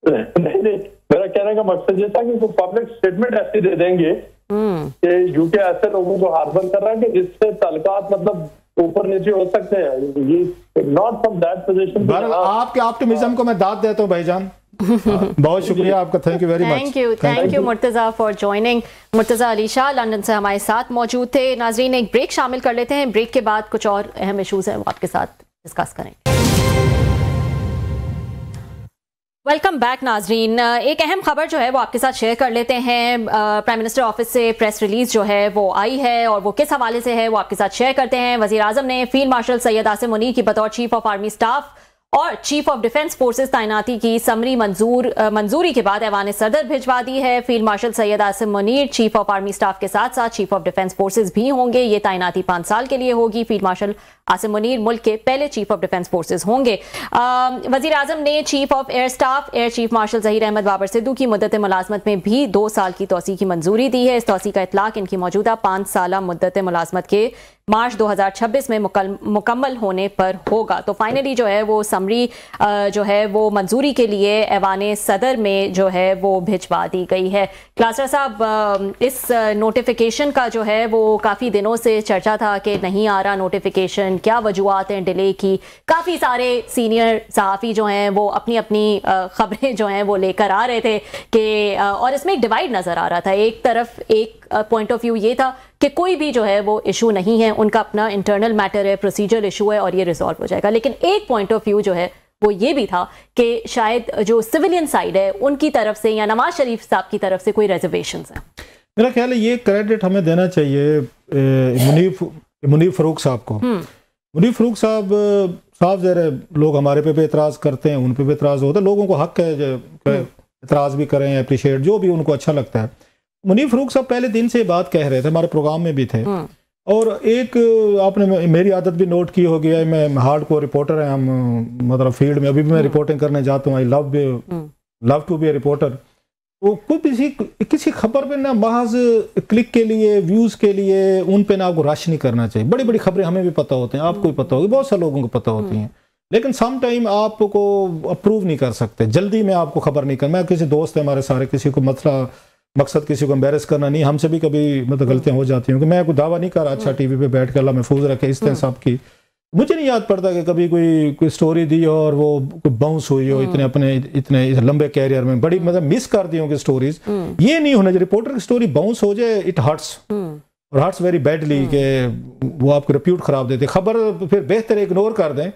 नहीं, मेरा कहने का मकसद ये था कि वो पब्लिक स्टेटमेंट ऐसी दे देंगे कि यूके ऐसे लोगों को हार्बर कर रहा है कि जिससे तल्लुकात मतलब ऊपर नीचे हो सकते हैं। ये नॉट फ्रॉम दैट पोजीशन। आपके ऑप्टिमिज्म को मैं दाद देता हूँ भाईजान, बहुत शुक्रिया आपका, thank you very much. Thank you Murtaza for joining. Murtaza Ali Shah London से हमारे साथ मौजूद थे। नाजरीन, एक ब्रेक शामिल कर लेते हैं, ब्रेक के बाद कुछ और अहम इशूज हैं वो आपके साथ डिस्कस करेंगे। वेलकम बैक नाजरीन, एक अहम खबर जो है वो आपके साथ शेयर कर लेते हैं। प्राइम मिनिस्टर ऑफिस से प्रेस रिलीज जो है वो आई है और वो किस हवाले से है वो आपके साथ शेयर करते हैं। वजीर आजम ने फील्ड मार्शल सैयद आसिम मुनीर की बतौर चीफ ऑफ आर्मी स्टाफ और चीफ ऑफ डिफेंस फोर्सेस तैनाती की समरी मंजूरी के बाद ऐवान सदर भिजवा दी है। Field marshal Syed Asim Munir chief of army staff के साथ साथ चीफ ऑफ डिफेंस फोर्सेस भी होंगे। ये तैनाती 5 साल के लिए होगी। फील्ड मार्शल आसिम मुनीर मुल्क के पहले चीफ ऑफ डिफेंस फोर्सेस होंगे। वजीर आजम ने chief of air staff air chief marshal Zaheer Ahmad Babar Sidhu की मुद्दत मुलाजमत में भी 2 साल की तोसी की मंजूरी दी है। इस तोसी का इतलाक इनकी मौजूदा 5 साल मुद्दत मुलाजमत के मार्च 2026 में मुकम्मल होने पर होगा। तो फाइनली जो है वो समरी जो है वो मंजूरी के लिए ऐवान सदर में जो है वो भिजवा दी गई है। क्लासर साहब, इस नोटिफिकेशन का जो है वो काफ़ी दिनों से चर्चा था कि नहीं आ रहा नोटिफिकेशन, क्या वजूहात हैं डिले की। काफ़ी सारे सीनियर सहाफ़ी जो हैं वो अपनी अपनी खबरें जो हैं वो लेकर आ रहे थे कि और इसमें एक डिवाइड नज़र आ रहा था। एक तरफ एक पॉइंट ऑफ व्यू ये था कि कोई भी जो है वो इशू नहीं है, उनका अपना इंटरनल मैटर है, प्रोसीजर इशू है और ये रिजॉल्व हो जाएगा। लेकिन एक पॉइंट ऑफ व्यू जो है वो ये भी था कि शायद जो सिविलियन साइड है उनकी तरफ से या नवाज शरीफ साहब की तरफ से कोई रिजर्वेशंस हैं। मेरा ख्याल है ये क्रेडिट हमें देना चाहिए मुनीर फारूक साहब को। मुनीर फारूक साहब साफ ज़ाहिर लोग हमारे पे भी एतराज़ करते हैं, उन पे भी एतराज़ होता है, लोगों को हक है एतराज़ भी करें, अप्रिशिएट जो भी उनको अच्छा लगता है। मुनीर फारूक साहब पहले दिन से बात कह रहे थे, हमारे प्रोग्राम में भी थे। और एक आपने मेरी आदत भी नोट की होगी, मैं हार्ड कोर रिपोर्टर है, हम मतलब फील्ड में अभी भी मैं रिपोर्टिंग करने जाता हूँ। I love to be a reporter. वो कोई किसी खबर पे ना महज क्लिक के लिए, व्यूज़ के लिए उन पे ना आपको रश नहीं करना चाहिए। बड़ी बड़ी खबरें हमें भी पता होती हैं, आपको भी पता होगी, बहुत सारे लोगों को पता होती हैं, लेकिन सम टाइम आपको अप्रूव नहीं कर सकते, जल्दी में आपको खबर नहीं कर। मैं किसी दोस्त है हमारे सारे, किसी को मकसद किसी को एम्बेरस करना नहीं, हमसे भी कभी मतलब गलतियां हो जाती हैं कि मैं कोई दावा नहीं कर रहा अच्छा टीवी पे बैठ के, अल्लाह महफूज रखे इस तरह सब की। मुझे नहीं याद पड़ता कि कभी कोई स्टोरी दी और वो बाउंस हुई हो इतने लंबे कैरियर में, बड़ी मतलब मिस कर दी होंगी स्टोरीज। ये नहीं होना चाहिए, रिपोर्टर की स्टोरी बाउंस हो जाए इट हर्ट्स, और हर्ट्स वेरी बैडली, कि वो आपको रिप्यूट खराब देते। खबर फिर बेहतर इग्नोर कर दें,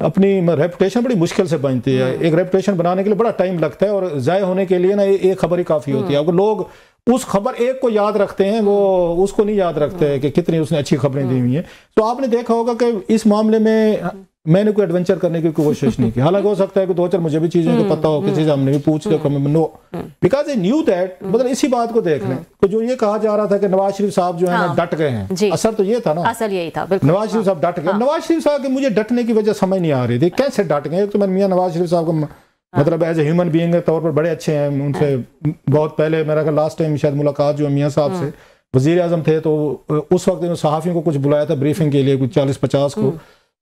अपनी रेपुटेशन बड़ी मुश्किल से बनती है। एक रेपुटेशन बनाने के लिए बड़ा टाइम लगता है, और जाय होने के लिए ना एक खबर ही काफी होती है। अगर लोग उस खबर एक को याद रखते हैं, वो उसको नहीं याद रखते कि कितनी उसने अच्छी खबरें दी हुई हैं। तो आपने देखा होगा कि इस मामले में मैंने कोई एडवेंचर करने की कोशिश नहीं की। हालांकि हो सकता है कि दो चार मुझे भी चीजें को पता हो, किसी से हमने भी पूछ लिया, no, because I knew that. मतलब इसी बात को देख लें तो जो ये कहा जा रहा था कि नवाज शरीफ साहब जो है ना डट गए हैं, असर तो ये था ना, असर यही था, नवाज शरीफ साहब डट गए। नवाज शरीफ साहब के मुझे डटने की वजह समझ नहीं आ रही थी, कैसे डट गए। तो मैं मियां नवाज शरीफ साहब को मतलब एज ए ह्यूमन बीइंग के तौर पर बड़े अच्छे हैं, उनसे बहुत पहले मेरा लास्ट टाइम शायद मुलाकात जो मियां साहब से वजीर आजम थे, तो उस वक्त सहाफ़ियों को कुछ बुलाया था ब्रीफिंग के लिए, कुछ 40-50 को।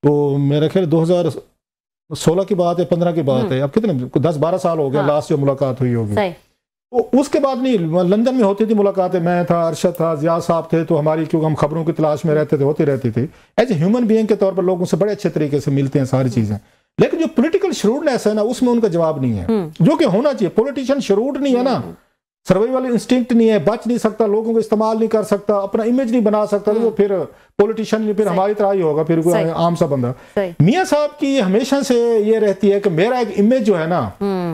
तो मेरा ख्याल 2016 की बात है, 15 की बात है, अब कितने 10-12 साल हो गए लास्ट जो मुलाकात हुई होगी। तो उसके बाद नहीं, लंदन में होती थी मुलाकातें, मैं था, अरशद था, जिया साहब थे, तो हमारी क्योंकि हम खबरों की तलाश में रहते थे, होती रहती थी। एज ए ह्यूमन बीइंग के तौर पर लोगों से बड़े अच्छे तरीके से मिलते हैं सारी चीजें, लेकिन जो पॉलिटिकल श्रूडनेस है ना, उसमें उनका जवाब नहीं है, जो कि होना चाहिए। पॉलिटिशियन श्रूड नहीं है ना, सर्वाइवल इंस्टिंक्ट नहीं है, बच नहीं सकता, लोगों को इस्तेमाल नहीं कर सकता, अपना इमेज नहीं बना सकता, तो वो फिर पॉलिटिशियन नहीं, फिर हमारी तरह ही होगा, फिर कोई आम सा बंदा। मियां साहब की हमेशा से ये रहती है कि मेरा एक इमेज जो है ना,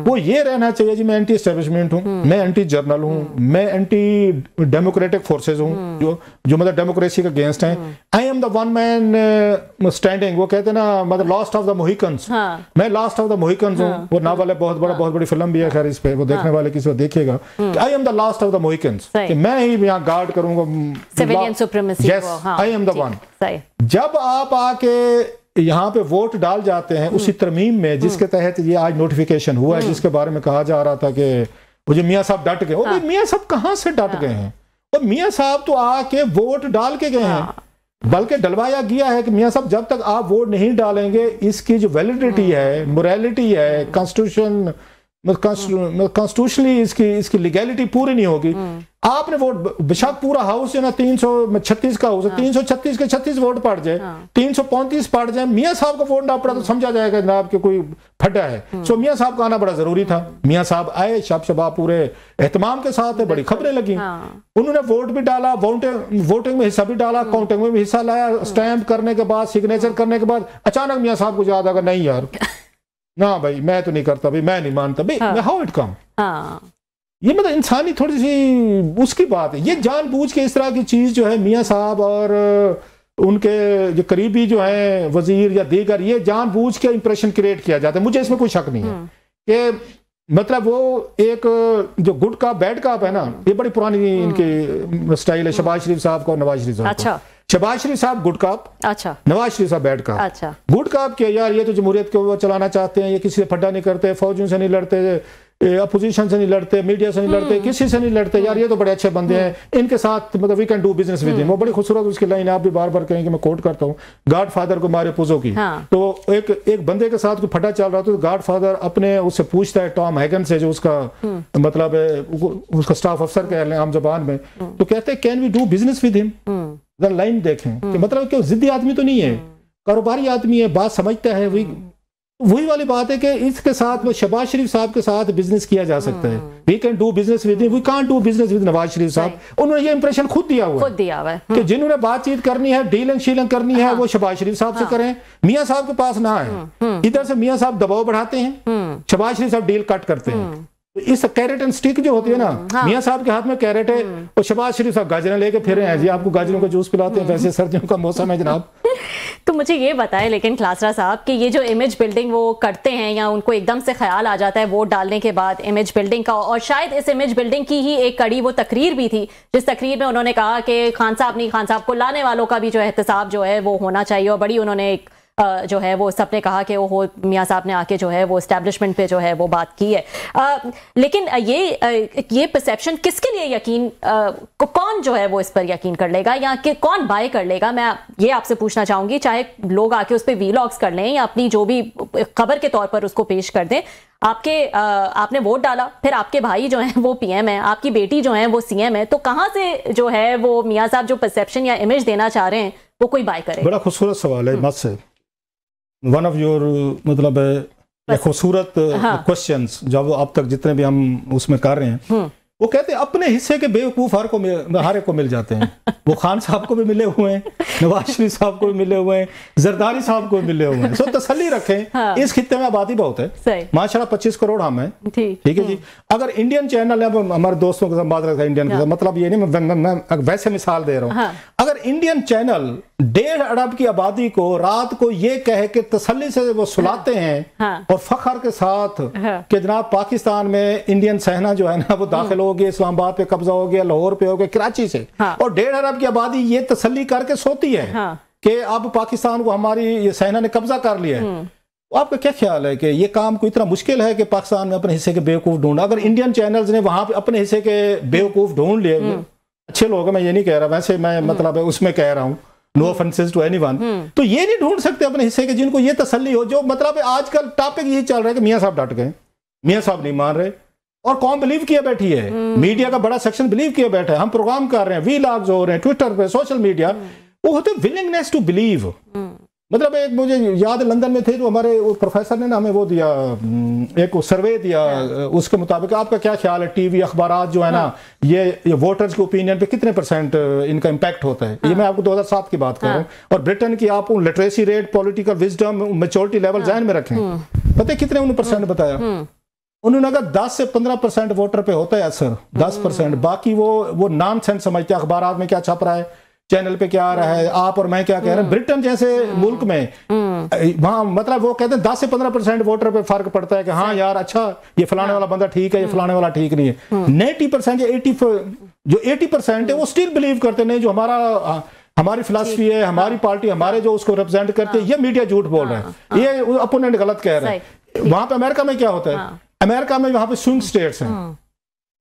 वो ये रहना चाहिए जी मैं एंटी एस्टेब्लिशमेंट हूँ, मैं एंटी जर्नल हूँ, मैं एंटी डेमोक्रेटिक फोर्सेज हूँ, जो मतलब डेमोक्रेसी के अगेंस्ट हैं। आई am the one man standing, वो कहते हैं ना, मतलब लास्ट ऑफ द मोहिकन्स, मैं लास्ट ऑफ द मोहिकन्स हूँ। वो नावल है, बहुत बड़ी फिल्म भी है, खैर इस पे वो देखने वाले किसी को देखिएगा। I am the last of the Mohicans, कि मैं ही यहाँ गार्ड करूंगा civilian supremacy. Yes, I am the one. जब आप आके यहाँ पे वोट डाल जाते हैं उसी तरमीम में जिसके तहत ये आज नोटिफिकेशन हुआ है, जिसके बारे में कहा जा रहा था कि वो जो मियां साहब डट गए, मियां साहब कहाँ से डट गए हैं? और मियां साहब तो आके वोट डाल के गए हैं, बल्कि डलवाया गया है कि मियां साहब जब तक आप वोट नहीं डालेंगे, इसकी जो वैलिडिटी है, मोरालिटी है, कॉन्स्टिट्यूशनली इसकी लीगैलिटी पूरी नहीं होगी। आपने वोट बेशक पूरा हाउस है ना 336 का हाउस है, 336 के 36 वोट पड़ जाए, 335 पड़ जाए, मियां साहब का वोट ना पड़ा तो समझा जाएगा जनाब कि कोई फटा है। सो मियां साहब का आना बड़ा जरूरी था। मियां साहब आए, शबाब पूरे एहतमाम के साथ है, बड़ी खबरें लगी। उन्होंने वोट भी डाला, वोटिंग में हिस्सा भी डाला, काउंटिंग में भी हिस्सा लाया, स्टैंप करने के बाद, सिग्नेचर करने के बाद अचानक मियां साहब को याद आगा, नहीं यार ना भाई मैं तो नहीं करता, भाई मैं नहीं मानता, भाई हाउ इट कम। ये मतलब इंसानी थोड़ी सी उसकी बात है। ये जानबूझ के इस तरह की चीज जो है मियां साहब और उनके जो करीबी जो है वजीर या दीगर, ये जानबूझ के इंप्रेशन क्रिएट किया जाता है। मुझे इसमें कोई शक नहीं है कि मतलब वो एक जो गुड कप बैड कप है ना, ये बड़ी पुरानी इनकी स्टाइल है शहबाज शरीफ साहब का और नवाज शरीफ साहब। अच्छा, शहबाज शरीफ साहब गुड कप, अच्छा, नवाज शरीफ साहब बैड कप। अच्छा, गुड कप के यार ये तो जमहूरियत को चलाना चाहते हैं, ये किसी से फड्डा नहीं करते, फौजियों से नहीं लड़ते, अपोजिशन से नहीं लड़ते, मीडिया से नहीं लड़ते, किसी से नहीं लड़ते, यार ये तो बड़े अच्छे बंदे हैं, इनके साथ मतलब we can do business with him. वो बड़ी खूबसूरत उसकी लाइन आप भी बार बार कहेंगे, मैं कोट करता हूँ, गॉड फादर को मारे पुजो की। तो एक बंदे के साथ कोई फटा चल रहा था, तो गॉड फादर अपने उससे पूछता है, टॉम हैगन से, जो उसका मतलब उसका स्टाफ अफसर कह लें आम जबान में, तो कहते हैं can we do business with him. Line देखें कि मतलब क्यों जिद्दी आदमी तो नहीं है, कारोबारी आदमी है, बात समझता है। वही वाली बात है कि इसके साथ वो शहबाज शरीफ साहब के साथ बिजनेस किया जा सकता है। We can do business with, we can't do business with Nawaz Sharif साहब। उन्होंने ये इंप्रेशन खुद दिया हुआ है कि जिन्होंने बातचीत करनी है, डीलिंग शीलिंग करनी है, वो शहबाज शरीफ साहब से करें, मियां साहब के पास ना है। इधर से मियां साहब दबाव बढ़ाते हैं, शहबाज शरीफ साहब डील कट करते हैं। इस कैरेट एंड स्टिक जो होती है ना, मियां साहब के हाथ में कैरेट है और शहबाज शरीफ साहब गाजरें लेके फिर रहे हैं जी, आपको गाजरों का जूस पिलाते हैं, वैसे सर्दियों का मौसम है जनाब। तो मुझे ये बताएं लेकिन खलासरा साहब कि ये जो इमेज बिल्डिंग वो करते हैं या उनको एकदम से ख्याल आ जाता है वोट डालने के बाद इमेज बिल्डिंग का, और शायद इस इमेज बिल्डिंग की ही एक कड़ी वो तकरीर भी थी जिस तकरीर में उन्होंने कहा कि खान साहब को लाने वालों का भी जो एहतसाब जो है वो होना चाहिए, और बड़ी उन्होंने एक जो है वो सबने कहा कि वो मियां साहब ने आके जो है वो एस्टैब्लिशमेंट पे जो है वो बात की है। लेकिन ये परसेप्शन किसके लिए यकीन, कौन जो है वो इस पर यकीन कर लेगा या कि कौन बाय कर लेगा? मैं ये आपसे पूछना चाहूंगी, चाहे लोग आके उस पर वीलॉग्स कर लें या अपनी जो भी खबर के तौर पर उसको पेश कर दें। आपने वोट डाला, फिर आपके भाई जो हैं वो पीएम है, आपकी बेटी जो है वो सीएम है, तो कहां से जो है वो मियां साहब जो परसेप्शन या इमेज देना चाह रहे हैं वो कोई बाय करे? बड़ा खूबसूरत सवाल है मत से, वन ऑफ योर मतलब खूबसूरत क्वेश्चंस जब अब तक जितने भी हम उसमें कर रहे हैं। वो कहते हैं अपने हिस्से के बेवकूफ हर को मिल जाते हैं। वो खान साहब को भी मिले हुए हैं, नवाज शरीफ साहब को भी मिले हुए हैं, जरदारी साहब को भी मिले हुए हैं। सो तसल्ली रखें, हाँ। इस खित्ते में आबादी बहुत है माशाल्लाह, 25 करोड़ हम हैं, ठीक है जी। अगर इंडियन चैनल, हमारे दोस्तों के साथ बात रखा इंडियन के साथ, मतलब ये नहीं मैं वैसे मिसाल दे रहा हूँ, हाँ। अगर इंडियन चैनल 1.5 अरब की आबादी को रात को ये कह के तसल्ली से वो सुलाते हैं, हाँ। और फख्र के साथ, हाँ। कि जनाब पाकिस्तान में इंडियन सेना जो है ना वो दाखिल हो गया, इस्लामाबाद पे कब्जा हो गया, लाहौर पे हो गया, कराची से, हाँ। और 1.5 अरब की आबादी ये तसल्ली करके सोती है, हाँ। कि अब पाकिस्तान को हमारी सेना ने कब्जा कर लिया है। आपका क्या ख्याल है कि ये काम कोई इतना मुश्किल है कि पाकिस्तान में अपने हिस्से के बेवकूफ ढूंढा? अगर इंडियन चैनल्स ने वहां पे अपने हिस्से के बेवकूफ ढूंढ लिए, अच्छे लोग हैं, मैं ये नहीं कह रहा, वैसे मैं मतलब उसमें कह रहा हूँ, नो ऑफेंसेस टू एनीवन, तो ये नहीं ढूंढ सकते अपने हिस्से के जिनको ये तसल्ली हो? जो मतलब आजकल टॉपिक यही चल रहा है कि मियां साहब डट गए, मियां साहब नहीं मान रहे, और कौन बिलीव किया बैठी है? मीडिया का बड़ा सेक्शन बिलीव किया बैठा है। हम प्रोग्राम कर रहे हैं, वीलॉग्स हो रहे हैं ट्विटर पे, सोशल मीडिया, वो होते विलिंगनेस टू बिलीव। मतलब एक मुझे याद लंदन में थे तो हमारे प्रोफेसर ने ना हमें वो दिया, एक सर्वे दिया, उसके मुताबिक आपका क्या ख्याल है टीवी अखबारात जो है ना, ये वोटर्स के ओपिनियन पे कितने % इनका इम्पैक्ट होता है? ये मैं आपको 2007 की बात कर रहा हूँ। और ब्रिटेन की आप literacy rate, political wisdom, maturity level ज़हन में रखें, पता है कितने उन्होंने % बताया? उन्होंने अगर 10 से 15% वोटर पे होता है असर, 10%, बाकी वो नॉनसेंस समझते हैं। अखबारात में क्या छप रहा है, चैनल पे क्या आ रहा है, आप और मैं क्या कह रहे हैं। ब्रिटेन जैसे मुल्क में वहां मतलब वो कहते हैं 10 से 15% वोटर पे फर्क पड़ता है कि हाँ यार अच्छा ये फलाने वाला बंदा ठीक है, ये फलाने वाला ठीक नहीं है। 90% या 80% है वो स्टिल बिलीव करते नहीं, जो हमारी फिलॉसफी है, हमारी पार्टी, हमारे जो उसको रिप्रेजेंट करते हैं, ये मीडिया झूठ बोल रहे हैं, ये अपोनेंट गलत कह रहे हैं। वहां पे अमेरिका में क्या होता है, अमेरिका में वहां पे स्विंग स्टेट्स हैं,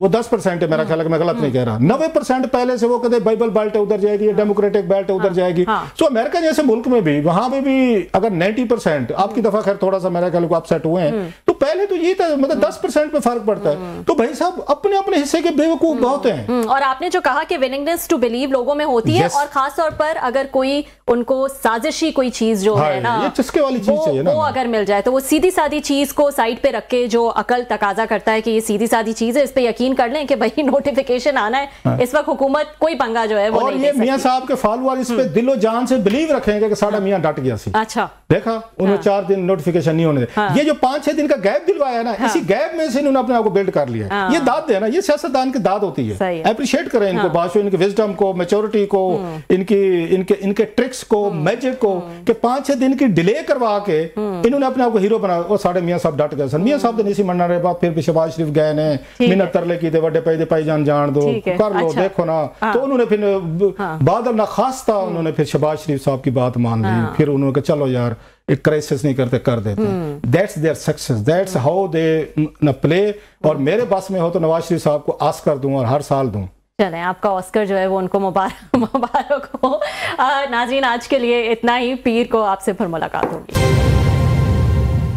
वो 10% है मेरा ख्याल है, मैं गलत नहीं कह रहा। 90% पहले से वो कहते हैं बाइबल बेल्ट है उधर जाएगी, डेमोक्रेटिक बेल्ट है उधर जाएगी। सो अमेरिका जैसे मुल्क में भी, वहां पे भी अगर 90%, आपकी दफा खैर थोड़ा सा मेरा ख्याल को अपसेट हुए हैं, तो पहले तो ये था मतलब 10% पे फर्क पड़ता है। तो भाई साहब अपने अपने हिस्से के बेवकूफ बहुत हैं। और आपने जो कहा कि विलिंगनेस टू बिलीव लोगों में होती है, और खास तौर पर अगर कोई उनको साजिशी कोई चीज जो है ना, ये चस्के वाली चीज चाहिए ना, वो अगर मिल जाए तो वो सीधी सादी चीज को साइड पे रख के, जो अकल तकाजा करता है कि ये सीधी सादी चीज है, इस पे यकीन कर लें कि भाई नोटिफिकेशन आना है, हाँ। इस वक्त हुकूमत कोई पंगा जो है वो और नहीं ये मियां साहब के फॉलोअर इस पे दिलो जान से बिलीव रखेंगे कि साडा मियां डट गया सी। अच्छा देखा उन्होंने 4 दिन नोटिफिकेशन नहीं होने दे, हाँ। ये जो 5-6 दिन का गैप दिलवाया ना, हाँ। इसी गैप में से इन्होंने अपने आप को बिल्ड कर लिया, हाँ। ये दाद है ना, ये सियासतदान की दाद होती है। अप्रिशिएट करें इनको, बाशो इनके विजडम को, मैच्योरिटी को, इनके ट्रिक्स को, मैजिक को, कि 5-6 दिन की डिले करवा के इन्होंने अपने आप को हीरो बना। वो साडे मियां साहब डट गए, मियां साहब नहीं सी मनना रहे बात, फिर शहबाज शरीफ गए ने मिन्नत तरले की, बड़े पैदे जान दो कर लो, अच्छा। देखो ना, हाँ। तो उन्होंने फिर बादल ना खास था, उन्होंने फिर शहबाज शरीफ साहब की बात मान ली, फिर उन्होंने कहा चलो यार एक क्राइसिस नहीं करते, कर देते हैं। That's their success, that's how they play. और मेरे बस में हो तो नवाज शरीफ साहब को ऑस्कर दूं और हर साल दूं। चलें, आपका ऑस्कर जो है वो उनको मुबारक हो। नाज़रीन आज के लिए इतना ही, पीर को आपसे फिर मुलाकात होगी।